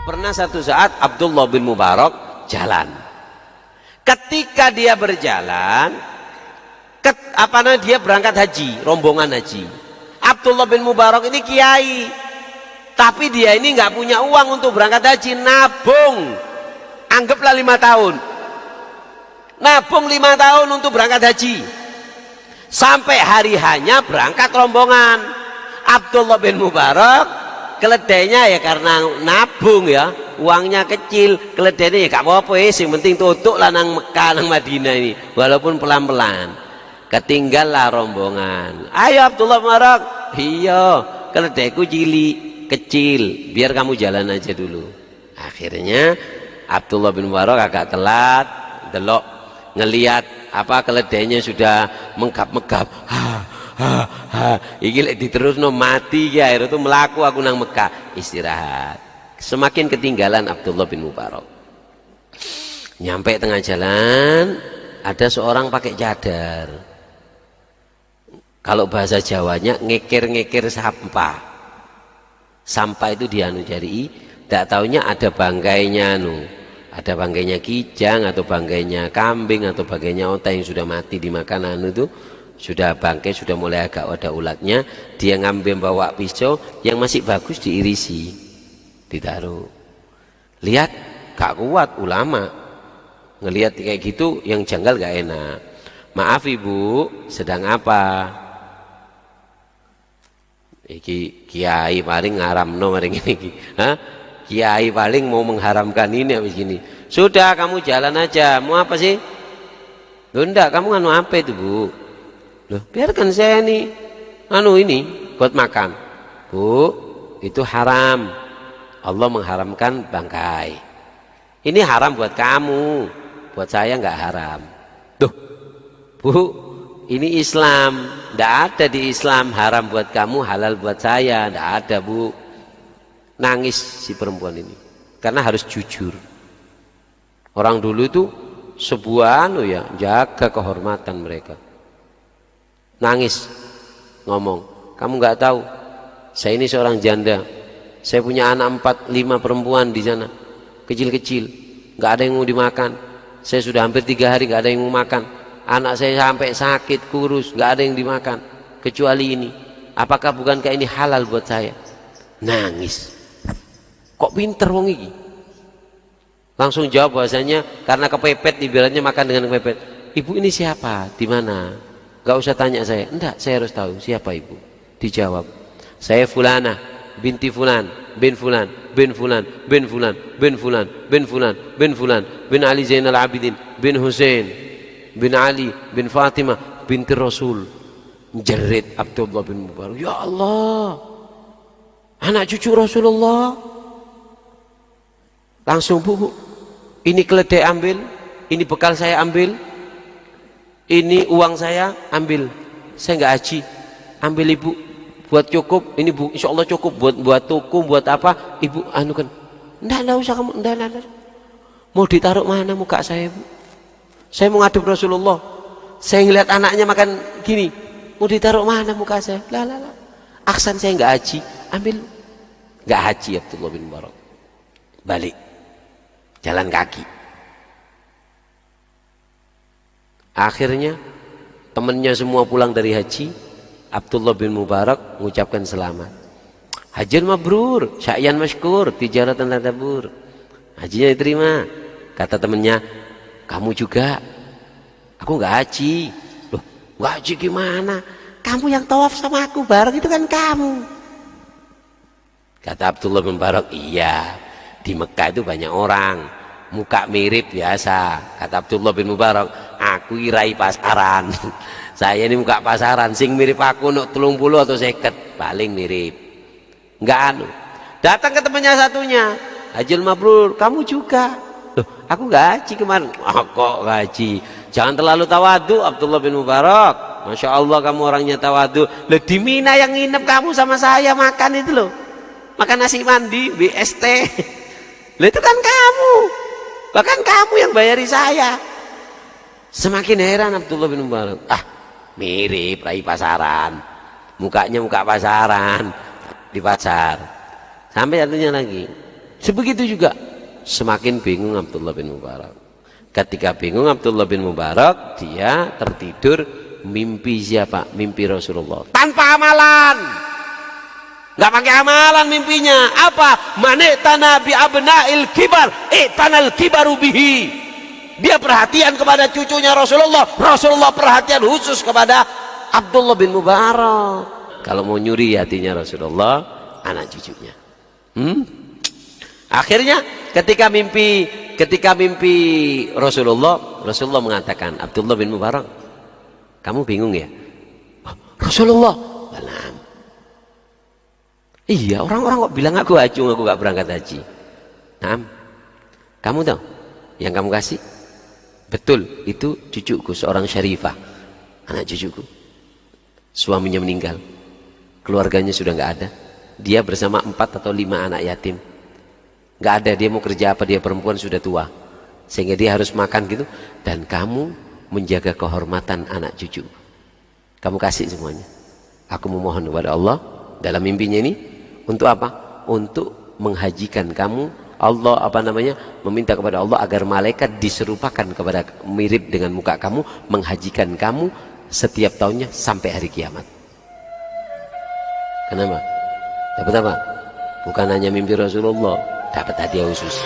Pernah satu saat Abdullah bin Mubarak jalan. Ketika dia berjalan, dia berangkat haji, rombongan haji. Abdullah bin Mubarak ini kiai, tapi dia ini nggak punya uang untuk berangkat haji, nabung. Anggaplah 5 tahun. Nabung 5 tahun untuk berangkat haji. Sampai hari hanya berangkat rombongan. Abdullah bin Mubarak keledainya ya karena nabung ya, uangnya kecil, keledainya ya gak apa-apa ya, yang penting tutuk lah nang Mekah nang Madinah ini, walaupun pelan-pelan. Ketinggallah rombongan. Ayo Abdullah bin Mubarak, iya keledaiku kecil, biar kamu jalan aja dulu. Akhirnya Abdullah bin Mubarak agak telat, delok ngelihat keledainya sudah menggap-menggap. Iki lek diterusno mati ya, akhirnya itu melaku aku nang Mekah, istirahat. Semakin ketinggalan Abdullah bin Mubarak. Nyampe tengah jalan ada seorang pakai cadar. Kalau bahasa Jawanya ngekir-ngekir sampah. Sampah itu dianujari, tidak taunya ada bangkainya ada bangkainya kijang atau bangkainya kambing atau bangkainya onta yang sudah mati dimakan itu. Sudah bangkai, sudah mulai agak ada ulatnya, dia ngambil bawa pisau yang masih bagus diirisi, ditaruh. Lihat gak kuat, ulama ngelihat kayak gitu yang janggal gak enak. Maaf ibu, sedang apa? Iki kiai paling ngaramno maring ini. Kiai paling mau mengharamkan ini habis gini. Sudah kamu jalan aja. Mau apa sih? Loh enggak, kamu nganu apa itu bu? Loh, biarkan saya ini buat makan. Bu, itu haram. Allah mengharamkan bangkai. Ini haram buat kamu, buat saya nggak haram. Tuh, bu, ini Islam. Nggak ada di Islam haram buat kamu, halal buat saya. Nggak ada bu. Nangis si perempuan ini, karena harus jujur. Orang dulu itu sebuah jaga kehormatan mereka. Nangis, ngomong, kamu nggak tahu, saya ini seorang janda, saya punya anak 4-5 perempuan di sana, kecil-kecil, nggak ada yang mau dimakan, saya sudah hampir 3 hari nggak ada yang mau makan, anak saya sampai sakit kurus, nggak ada yang dimakan, kecuali ini, apakah bukankah ini halal buat saya? Nangis, kok pinter wong iki? Langsung jawab bahasanya, karena kepepet, ibaratnya makan dengan kepepet. Ibu ini siapa? Di mana? Gak usah tanya saya, enggak, saya harus tahu siapa ibu. Dijawab, saya fulana binti fulan bin fulan bin fulan bin fulan bin fulan bin fulan bin fulan bin Ali Zainal Abidin bin Hussein bin Ali bin Fatimah binti Rasul. Jerit Abdullah bin Mubarak, ya Allah, anak cucu Rasulullah. Langsung bu, ini keledai ambil, ini bekal saya ambil, ini uang saya ambil, saya nggak haji, ambil ibu, buat cukup, ini bu, insya Allah cukup buat toko, buat apa, ibu anukan, enggak usah kamu, enggak, mau ditaruh mana muka saya bu, saya mau ngadep Rasulullah, saya ngeliat anaknya makan gini, mau ditaruh mana muka saya, lah, aksan saya nggak haji, ambil, nggak haji Abdullah bin Mubarak, balik, jalan kaki. Akhirnya temannya semua pulang dari haji. Abdullah bin Mubarak mengucapkan selamat, hajjun mabrur, sya'yan masykur, tijaratan la tabur. Hajinya diterima. Kata temannya, kamu juga? Aku nggak haji. Loh, nggak haji gimana? Kamu yang tawaf sama aku bareng itu kan kamu. Kata Abdullah bin Mubarak, iya, di Mekah itu banyak orang, muka mirip biasa. Kata Abdullah bin Mubarak, aku irai pasaran. Saya ini muka pasaran, sing mirip aku nuk 30 atau 50 paling mirip. Enggak datang ke temannya satunya, hajjul mabrur, kamu juga? Loh, aku nggak haji kemarin. Kok haji? Jangan terlalu tawadu Abdullah bin Mubarak. Masya Allah kamu orangnya tawadu. Loh, di Mina yang nginep kamu sama saya makan itu loh, makan nasi mandi BST. Loh, itu kan kamu, bahkan kamu yang bayari saya. Semakin heran Abdullah bin Mubarak, mirip rai pasaran, mukanya muka pasaran di pasar. Sampai satunya lagi, Sebegitu juga semakin bingung Abdullah bin Mubarak. Ketika bingung Abdullah bin Mubarak, dia tertidur mimpi siapa? Mimpi Rasulullah tanpa amalan, nggak pakai amalan mimpinya. Apa? Manitana bi abnail kibar itanal kibaru bihi. Dia perhatian kepada cucunya Rasulullah, Rasulullah perhatian khusus kepada Abdullah bin Mubarak. Kalau mau nyuri hatinya Rasulullah, anak cucunya. Akhirnya ketika mimpi Rasulullah mengatakan, Abdullah bin Mubarak, kamu bingung ya? Rasulullah, benar. Iya, orang-orang kok bilang aku gak berangkat haji. Nah, kamu tahu yang kamu kasih? Betul, itu cucuku, seorang syarifah, anak cucuku. Suaminya meninggal, keluarganya sudah nggak ada. Dia bersama 4 atau 5 anak yatim. Nggak ada, dia mau kerja apa, dia perempuan sudah tua, sehingga dia harus makan gitu. Dan kamu menjaga kehormatan anak cucu, kamu kasih semuanya. Aku memohon kepada Allah dalam mimpinya ini, untuk apa? Untuk menghajikan kamu. Allah meminta kepada Allah agar malaikat diserupakan kepada, mirip dengan muka kamu, menghajikan kamu setiap tahunnya sampai hari kiamat. Kenapa? Dapat apa? Bukan hanya mimpi Rasulullah, dapat hadiah khusus.